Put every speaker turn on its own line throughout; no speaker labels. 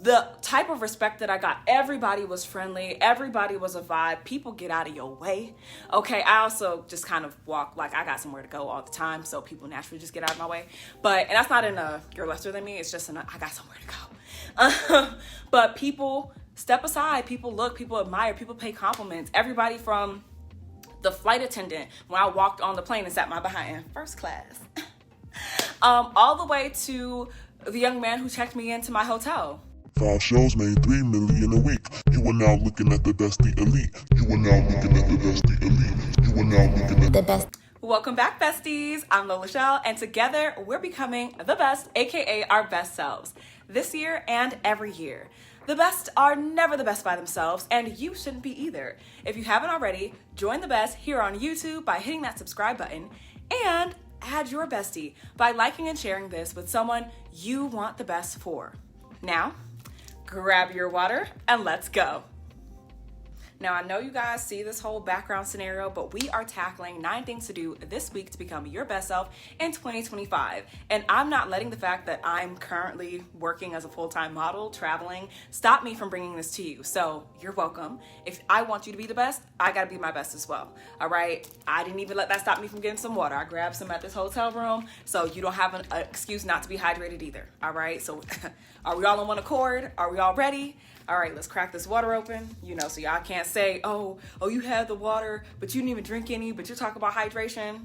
the type of respect that I got, everybody was friendly, everybody was a vibe. People get out of your way. Okay, I also just kind of walk like I got somewhere to go all the time, so people naturally just get out of my way. But, and that's not in a you're lesser than me, it's just in a I got somewhere to go. But people step aside, people look, people admire, people pay compliments. Everybody from the flight attendant when I walked on the plane and sat my behind in first class, all the way to the young man who checked me into my hotel.
5 shows made 3 million a week. You are now looking at the bestie elite. You are now looking at the bestie elite. You are now looking at the best.
Welcome back, besties. I'm Lola Shell, and together we're becoming the best, aka our best selves, this year and every year. The best are never the best by themselves, and you shouldn't be either. If you haven't already, join the best here on YouTube by hitting that subscribe button, and add your bestie by liking and sharing this with someone you want the best for. Now, grab your water and let's go. Now, I know you guys see this whole background scenario, but we are tackling 9 things to do this week to become your best self in 2025. And I'm not letting the fact that I'm currently working as a full-time model, traveling, stop me from bringing this to you. So you're welcome. If I want you to be the best, I gotta be my best as well. All right. I didn't even let that stop me from getting some water. I grabbed some at this hotel room, so you don't have an excuse not to be hydrated either. All right. So are we all on one accord? Are we all ready? All right, let's crack this water open, so y'all can't say, oh, you had the water, but you didn't even drink any, but you're talking about hydration.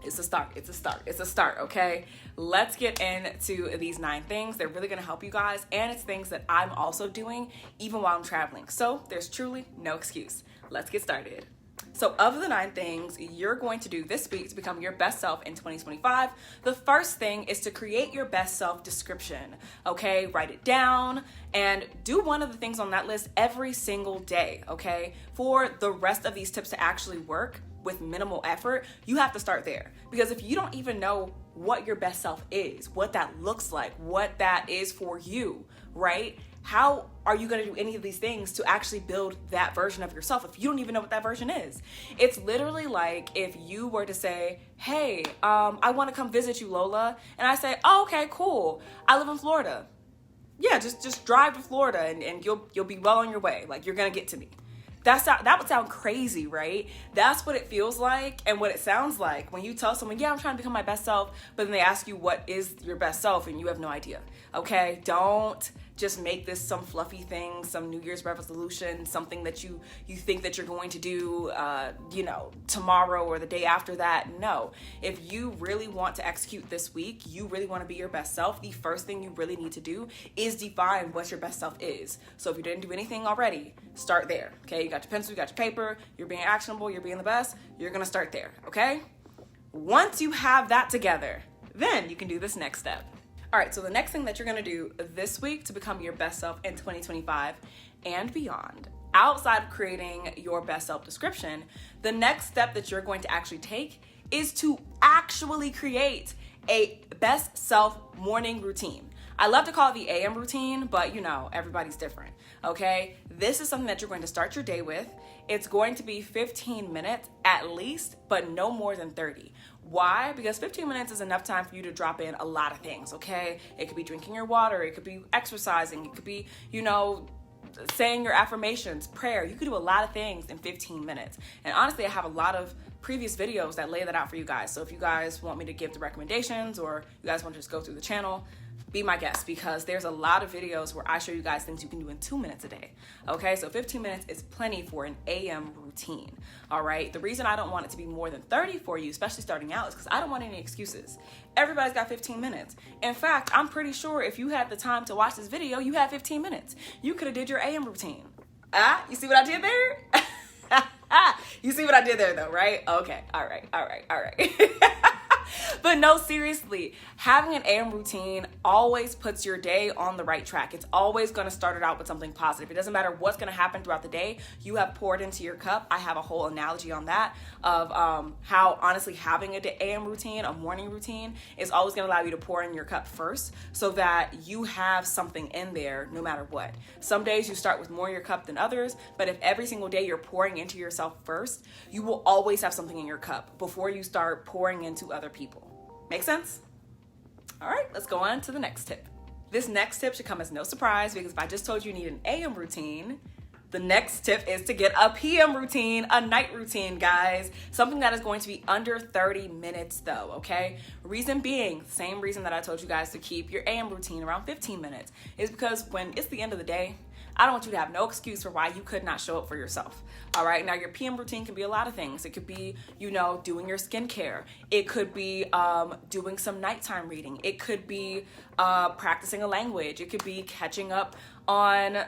It's a start, okay? Let's get into these 9 things. They're really gonna help you guys, and it's things that I'm also doing even while I'm traveling. So there's truly no excuse. Let's get started. So of the 9 things you're going to do this week to become your best self in 2025, the first thing is to create your best self description, okay? Write it down and do one of the things on that list every single day, okay? For the rest of these tips to actually work with minimal effort, you have to start there. Because if you don't even know what your best self is, what that looks like, what that is for you, right? How are you gonna do any of these things to actually build that version of yourself if you don't even know what that version is? It's literally like if you were to say, hey, I wanna come visit you, Lola. And I say, oh, okay, cool. I live in Florida. Yeah, just drive to Florida and you'll be well on your way. Like, you're gonna get to me. That would sound crazy, right? That's what it feels like and what it sounds like when you tell someone, yeah, I'm trying to become my best self, but then they ask you what is your best self and you have no idea, okay? Don't just make this some fluffy thing, some New Year's resolution, something that you think that you're going to do, tomorrow or the day after that. No, if you really want to execute this week, you really want to be your best self, the first thing you really need to do is define what your best self is. So if you didn't do anything already, start there, okay? You got your pencil, you got your paper, you're being actionable, you're being the best, you're gonna start there, okay? Once you have that together, then you can do this next step. All right, so the next thing that you're gonna do this week to become your best self in 2025 and beyond, outside of creating your best self description, the next step that you're going to actually take is to actually create a best self morning routine. I love to call it the AM routine, but everybody's different, okay? This is something that you're going to start your day with. It's going to be 15 minutes at least, but no more than 30. Why? Because 15 minutes is enough time for you to drop in a lot of things, okay? It could be drinking your water, it could be exercising, it could be, saying your affirmations, prayer. You could do a lot of things in 15 minutes. And honestly, I have a lot of previous videos that lay that out for you guys. So if you guys want me to give the recommendations or you guys want to just go through the channel, be my guest, because there's a lot of videos where I show you guys things you can do in 2 minutes a day. Okay, so 15 minutes is plenty for an AM routine. All right, the reason I don't want it to be more than 30 for you, especially starting out, is because I don't want any excuses. Everybody's got 15 minutes. In fact, I'm pretty sure if you had the time to watch this video, you had 15 minutes. You could have did your AM routine. You see what I did there? You see what I did there though, right? Okay, all right. But no, seriously, having an AM routine always puts your day on the right track. It's always going to start it out with something positive. It doesn't matter what's going to happen throughout the day. You have poured into your cup. I have a whole analogy on that of how honestly having an AM routine, a morning routine, is always going to allow you to pour in your cup first so that you have something in there no matter what. Some days you start with more in your cup than others, but if every single day you're pouring into yourself first, you will always have something in your cup before you start pouring into other people. Make sense? All right, let's go on to the next tip. This next tip should come as no surprise because if I just told you need an AM routine, the next tip is to get a PM routine, a night routine, guys. Something that is going to be under 30 minutes though, okay? Reason being, same reason that I told you guys to keep your AM routine around 15 minutes is because when it's the end of the day, I don't want you to have no excuse for why you could not show up for yourself. All right, now your PM routine can be a lot of things. It could be, doing your skincare. It could be doing some nighttime reading. It could be practicing a language. It could be catching up on,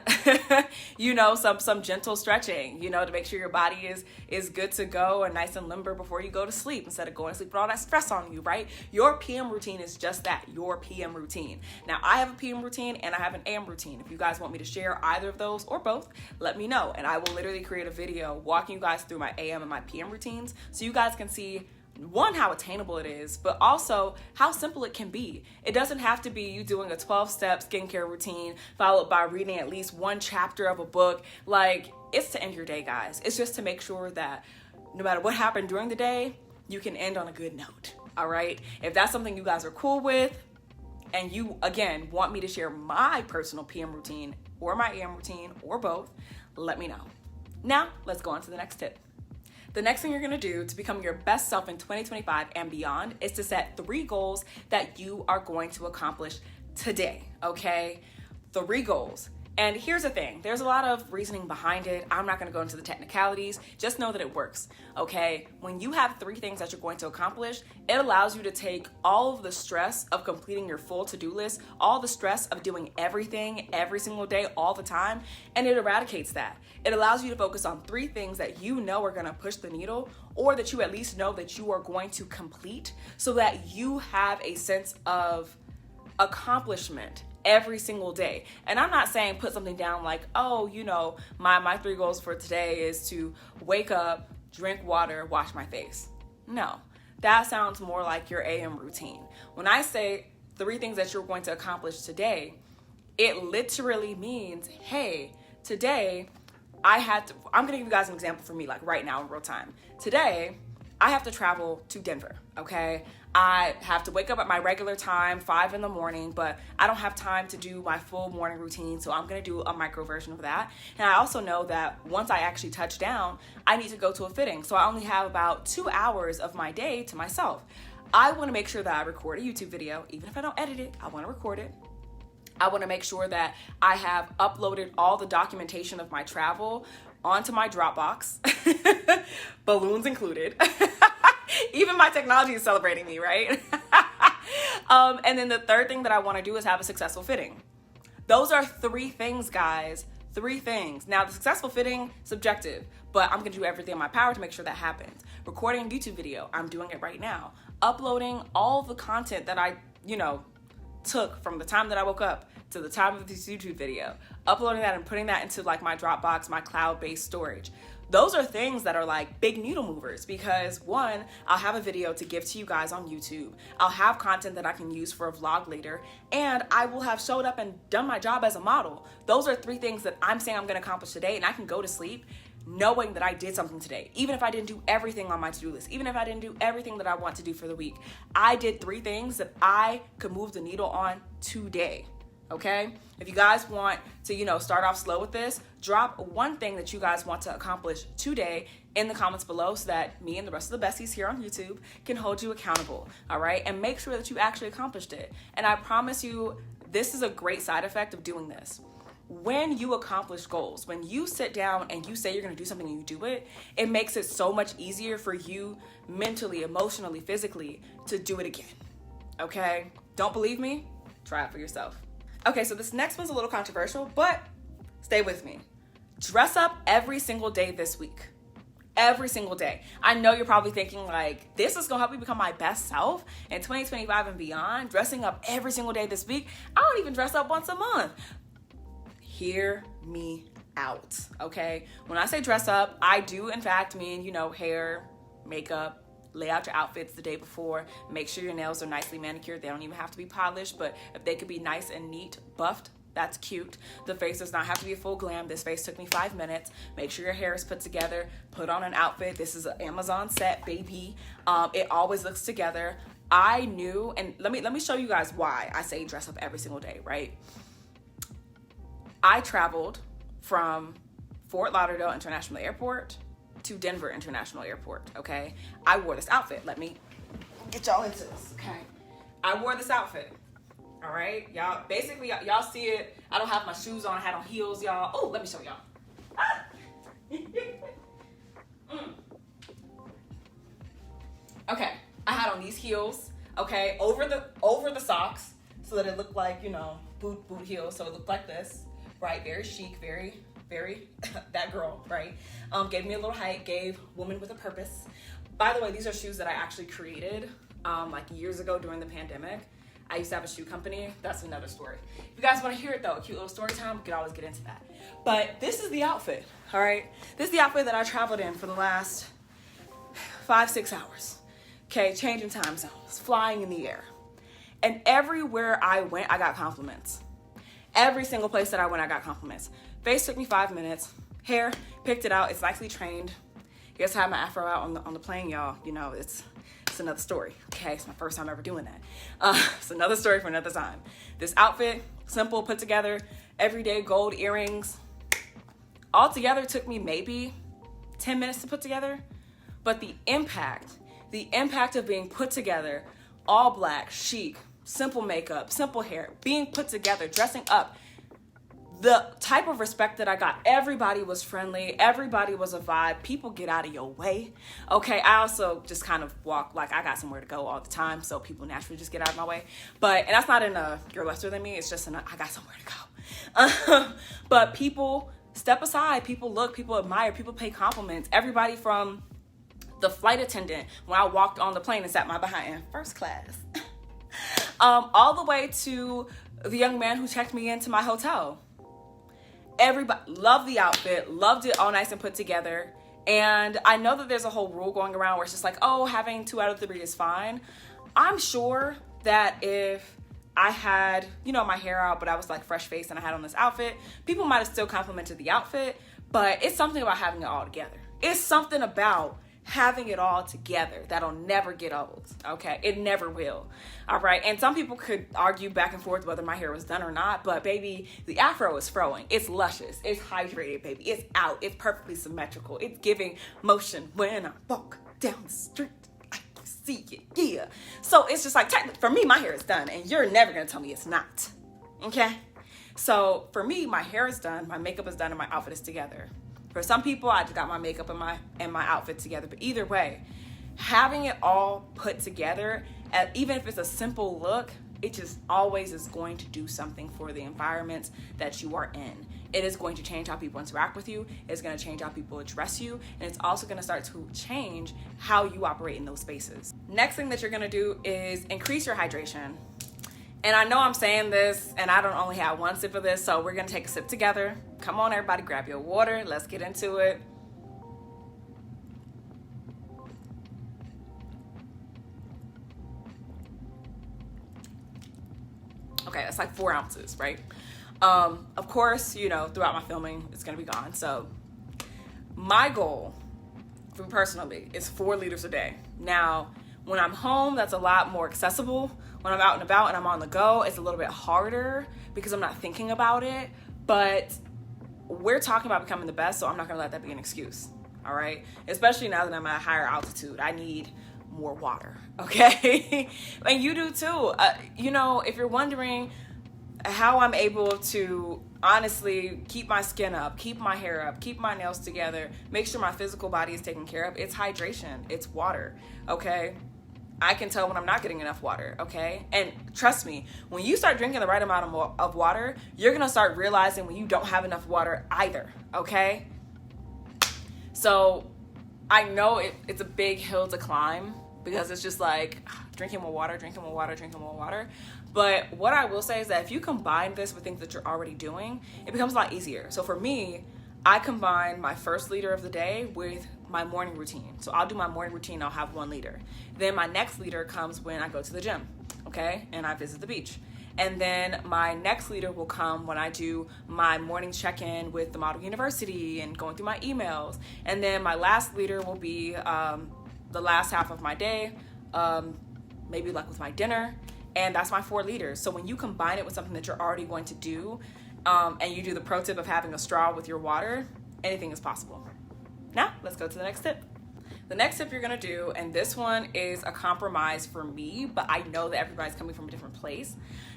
some gentle stretching, to make sure your body is good to go and nice and limber before you go to sleep instead of going to sleep with all that stress on you, right? Your PM routine is just that, your PM routine. Now, I have a PM routine and I have an AM routine. If you guys want me to share either of those or both, let me know. And I will literally create a video walking you guys through my AM and my PM routines so you guys can see one, how attainable it is, but also how simple it can be. It doesn't have to be you doing a 12-step skincare routine followed by reading at least one chapter of a book. Like, it's to end your day, guys. It's just to make sure that no matter what happened during the day, you can end on a good note, all right? If that's something you guys are cool with and you, again, want me to share my personal PM routine or my AM routine or both, let me know. Now, let's go on to the next tip. The next thing you're gonna do to become your best self in 2025 and beyond is to set 3 goals that you are going to accomplish today, okay? 3 goals. And here's the thing, there's a lot of reasoning behind it. I'm not gonna go into the technicalities, just know that it works, okay? When you have 3 things that you're going to accomplish, it allows you to take all of the stress of completing your full to-do list, all the stress of doing everything every single day, all the time, and it eradicates that. It allows you to focus on 3 things that you know are gonna push the needle, or that you at least know that you are going to complete so that you have a sense of accomplishment every single day. And I'm not saying put something down like, oh, my 3 goals for today is to wake up, drink water, wash my face. No, that sounds more like your AM routine. When I say 3 things that you're going to accomplish today, it literally means, hey, today I'm gonna give you guys an example for me, like right now in real time. Today, I have to travel to Denver, okay? I have to wake up at my regular time, 5 in the morning, but I don't have time to do my full morning routine, so I'm gonna do a micro version of that. And I also know that once I actually touch down, I need to go to a fitting, so I only have about 2 hours of my day to myself. I wanna make sure that I record a YouTube video, even if I don't edit it, I wanna record it. I wanna make sure that I have uploaded all the documentation of my travel onto my Dropbox, balloons included. Even my technology is celebrating me, right? And then the third thing that I want to do is have a successful fitting. Those are 3 things, guys. 3 things. Now, the successful fitting, subjective, but I'm going to do everything in my power to make sure that happens. Recording a YouTube video, I'm doing it right now. Uploading all the content that I, took from the time that I woke up to the time of this YouTube video. Uploading that and putting that into like my Dropbox, my cloud-based storage. Those are things that are like big needle movers because 1, I'll have a video to give to you guys on YouTube. I'll have content that I can use for a vlog later, and I will have showed up and done my job as a model. Those are 3 things that I'm saying I'm gonna accomplish today, and I can go to sleep knowing that I did something today. Even if I didn't do everything on my to-do list, even if I didn't do everything that I want to do for the week, I did 3 things that I could move the needle on today. Okay? If you guys want to, start off slow with this, drop 1 thing that you guys want to accomplish today in the comments below so that me and the rest of the besties here on YouTube can hold you accountable, all right? And make sure that you actually accomplished it. And I promise you, this is a great side effect of doing this. When you accomplish goals, when you sit down and you say you're gonna do something and you do it, it makes it so much easier for you mentally, emotionally, physically to do it again, okay? Don't believe me? Try it for yourself. Okay, so this next one's a little controversial, but stay with me. Dress up every single day this week. Every single day. I know you're probably thinking like, this is gonna help me become my best self in 2025 and beyond, dressing up every single day this week. I don't even dress up once a month. Hear me out, okay? When I say dress up, I do in fact mean, hair, makeup, lay out your outfits the day before, make sure your nails are nicely manicured. They don't even have to be polished, but if they could be nice and neat, buffed, that's cute. The face does not have to be a full glam. This face took me 5 minutes. Make sure your hair is put together, put on an outfit. This is an Amazon set, baby. It always looks together. I knew, and let me show you guys why I say dress up every single day, right? I traveled from Fort Lauderdale International Airport to Denver International Airport, okay? I wore this outfit. Let me get y'all into this, okay? I wore this outfit, all right? Y'all, basically, y'all see it. I don't have my shoes on. I had on heels, y'all. Oh, let me show y'all. Ah. Okay, I had on these heels, okay, over the socks, so that it looked like, you know, boot heels. So it looked like this, right? Very chic, very that girl, right? Gave me a little height, gave woman with a purpose. By the way, these are shoes that I actually created like years ago during the pandemic. I used to have a shoe company. That's another story. If you guys want to hear it though, a cute little story time, we could always get into that. But this is the outfit, all right? This is the outfit that I traveled in for the last 5-6 hours. Okay, changing time zones, flying in the air. And everywhere I went, I got compliments. Every single place that I went, I got compliments. Face took me 5 minutes. Hair, picked it out. It's nicely trained. Guess I had my afro out on the plane, y'all. You know, it's another story. Okay, it's my first time ever doing that. It's another story for another time. This outfit, simple, put together, everyday gold earrings. All together took me maybe 10 minutes to put together. But the impact of being put together, all black, chic, simple makeup, simple hair, being put together, dressing up, the type of respect that I got, everybody was friendly, everybody was a vibe, people get out of your way, okay? I also just kind of walk like I got somewhere to go all the time, so people naturally just get out of my way. And that's not in a you're lesser than me, it's just in a I got somewhere to go. But people step aside, people look, people admire, people pay compliments. Everybody from the flight attendant, when I walked on the plane and sat my behind in first class, all the way to the young man who checked me into my hotel. Everybody loved the outfit, loved it all nice and put together. And I know that there's a whole rule going around where it's just like, oh, having 2 out of 3 is fine. I'm sure that if I had, you know, my hair out, but I was like fresh faced and I had on this outfit, people might have still complimented the outfit, but it's something about having it all together. It's something about having it all together that'll never get old, okay? It never will, all right? And some people could argue back and forth whether my hair was done or not, but baby, the afro is throwing. It's luscious, it's hydrated, baby. It's out, it's perfectly symmetrical. It's giving motion when I walk down the street. I can see it, yeah. So it's just like, for me, my hair is done, and you're never gonna tell me it's not, okay? So for me, my hair is done, my makeup is done, and my outfit is together. For some people, I just got my makeup and my outfit together. But either way, having it all put together, even if it's a simple look, it just always is going to do something for the environments that you are in. It is going to change how people interact with you. It's going to change how people address you. And it's also going to start to change how you operate in those spaces. Next thing that you're going to do is increase your hydration. And I know I'm saying this, and I don't only have one sip of this, so we're gonna take a sip together. Come on, everybody, grab your water. Let's get into it. Okay, that's like 4 ounces, right? Of course, you know, throughout my filming, it's gonna be gone. So my goal, for me personally, is 4 liters a day. Now, when I'm home, that's a lot more accessible. When I'm out and about and I'm on the go, it's a little bit harder because I'm not thinking about it. But we're talking about becoming the best, so I'm not gonna let that be an excuse, all right? Especially now that I'm at a higher altitude, I need more water, okay? And you do too. You know, if you're wondering how I'm able to honestly keep my skin up, keep my hair up, keep my nails together, make sure my physical body is taken care of, it's hydration, it's water, okay? I can tell when I'm not getting enough water, okay? And trust me, when you start drinking the right amount of water, you're gonna start realizing when you don't have enough water either, okay? So I know it's a big hill to climb because it's just like drinking more water. But what I will say is that if you combine this with things that you're already doing, it becomes a lot easier. So for me, I combine my first liter of the day with my morning routine. So I'll do my morning routine, I'll have 1 liter. Then my next liter comes when I go to the gym, okay? And I visit the beach. And then my next liter will come when I do my morning check-in with the Model University and going through my emails. And then my last liter will be the last half of my day, maybe like with my dinner, and that's my 4 liters. So when you combine it with something that you're already going to do, and you do the pro tip of having a straw with your water, anything is possible. Now, let's go to the next tip. The next tip you're gonna do, and this one is a compromise for me, but I know that everybody's coming from a different place.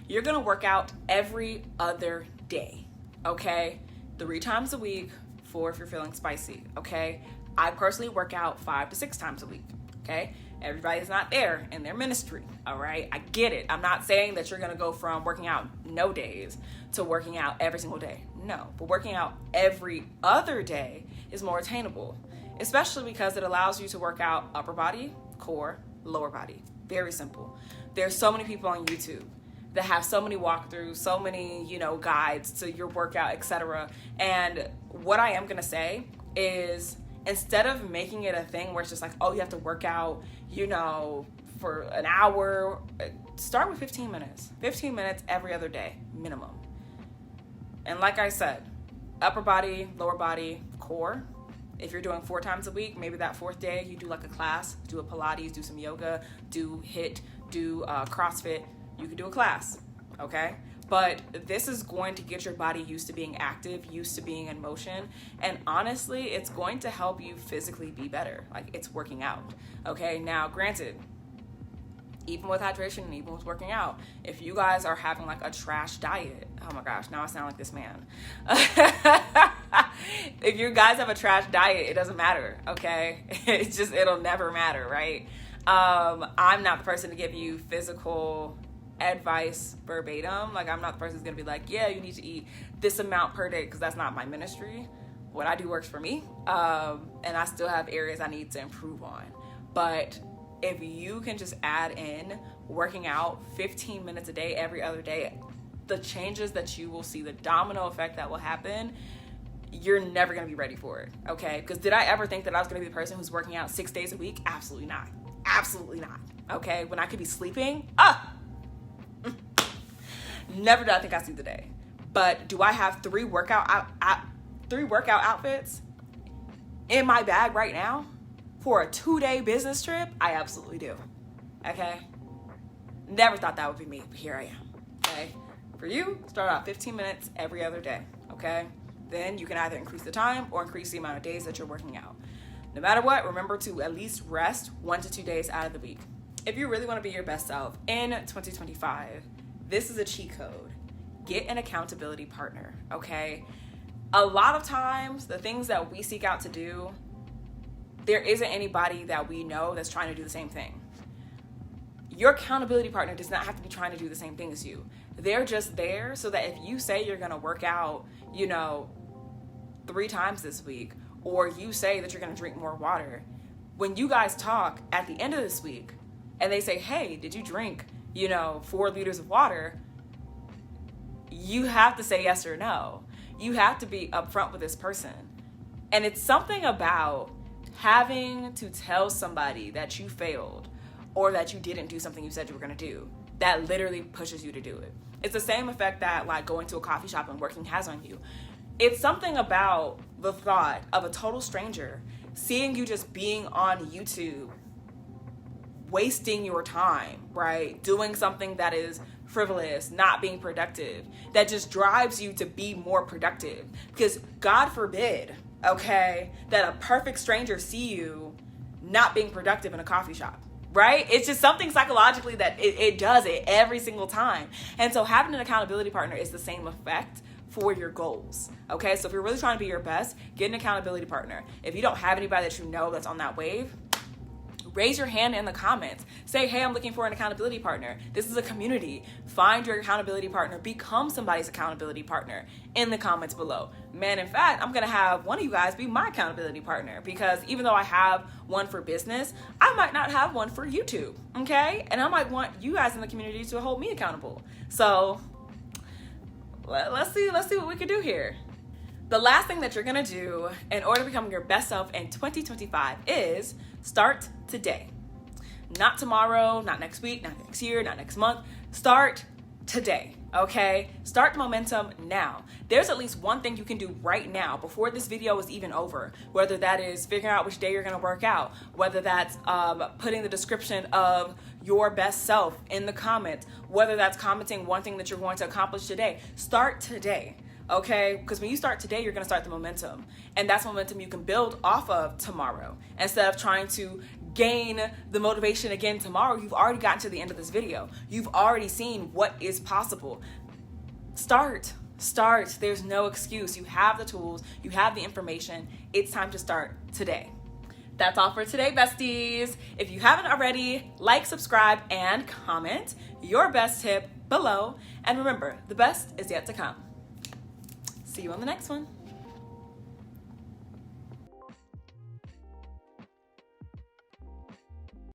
You're gonna work out every other day, okay? 3 times a week, 4 if you're feeling spicy, okay? I personally work out 5 to 6 times a week, okay? Everybody's not there in their ministry, all right? I get it. I'm not saying that you're gonna go from working out no days to working out every single day. No, but working out every other day is more attainable, especially because it allows you to work out upper body, core, lower body. Very simple. There's so many people on YouTube that have so many walkthroughs, so many, guides to your workout, etc. And what I am gonna say is, instead of making it a thing where it's just like, oh, you have to work out, for an hour, start with 15 minutes. 15 minutes every other day, minimum. And like I said, upper body, lower body, core. If you're doing 4 times a week, maybe that 4th day you do like a class, do a Pilates, do some yoga, do HIIT, do CrossFit. You can do a class, okay? But this is going to get your body used to being active, used to being in motion. And honestly, it's going to help you physically be better. Like, it's working out, okay? Now, granted, even with hydration and even with working out, if you guys are having like a trash diet, oh my gosh, now I sound like this man. If you guys have a trash diet, it doesn't matter, okay? It'll never matter, right? I'm not the person to give you physical advice verbatim. Like, I'm not the person who's gonna be like, yeah, you need to eat this amount per day, because that's not my ministry. What I do works for me, and I still have areas I need to improve on. But if you can just add in working out 15 minutes a day every other day, the changes that you will see, the domino effect that will happen, you're never going to be ready for it, okay? Because did I ever think that I was going to be the person who's working out 6 days a week? Absolutely not. Absolutely not, okay? When I could be sleeping, never did I think I'd see the day. But do I have 3 workout outfits in my bag right now for a 2-day business trip? I absolutely do, okay? Never thought that would be me, but here I am, okay? For you, start out 15 minutes every other day, okay? Then you can either increase the time or increase the amount of days that you're working out. No matter what, remember to at least rest 1 to 2 days out of the week. If you really want to be your best self in 2025, this is a cheat code. Get an accountability partner, okay? A lot of times, the things that we seek out to do, there isn't anybody that we know that's trying to do the same thing. Your accountability partner does not have to be trying to do the same thing as you. They're just there so that if you say you're going to work out, 3 times this week, or you say that you're going to drink more water, when you guys talk at the end of this week and they say, hey, did you drink, 4 liters of water? You have to say yes or no. You have to be upfront with this person. And it's something about having to tell somebody that you failed or that you didn't do something you said you were going to do that literally pushes you to do it. It's the same effect that like going to a coffee shop and working has on you. It's something about the thought of a total stranger seeing you just being on YouTube, wasting your time, right? Doing something that is frivolous, not being productive, that just drives you to be more productive. Because God forbid, okay, that a perfect stranger see you not being productive in a coffee shop, right? It's just something psychologically that it does it every single time. And so having an accountability partner is the same effect for your goals, okay? So if you're really trying to be your best, get an accountability partner. If you don't have anybody that you know that's on that wave, raise your hand in the comments. Say, hey, I'm looking for an accountability partner. This is a community. Find your accountability partner. Become somebody's accountability partner in the comments below. Man, in fact, I'm going to have one of you guys be my accountability partner, because even though I have one for business, I might not have one for YouTube, okay? And I might want you guys in the community to hold me accountable. So let's see what we can do here. The last thing that you're gonna do in order to become your best self in 2025 is start today. Not tomorrow, not next week, not next year, not next month. Start today, okay? Start the momentum now. There's at least one thing you can do right now before this video is even over, whether that is figuring out which day you're gonna work out, whether that's putting the description of your best self in the comments, whether that's commenting one thing that you're going to accomplish today. Start today, okay? Because when you start today, you're gonna start the momentum. And that's momentum you can build off of tomorrow. Instead of trying to gain the motivation again tomorrow, you've already gotten to the end of this video. You've already seen what is possible. Start. There's no excuse. You have the tools, you have the information. It's time to start today. That's all for today, besties. If you haven't already, like, subscribe, and comment your best tip below. And remember, the best is yet to come. See you on the next one.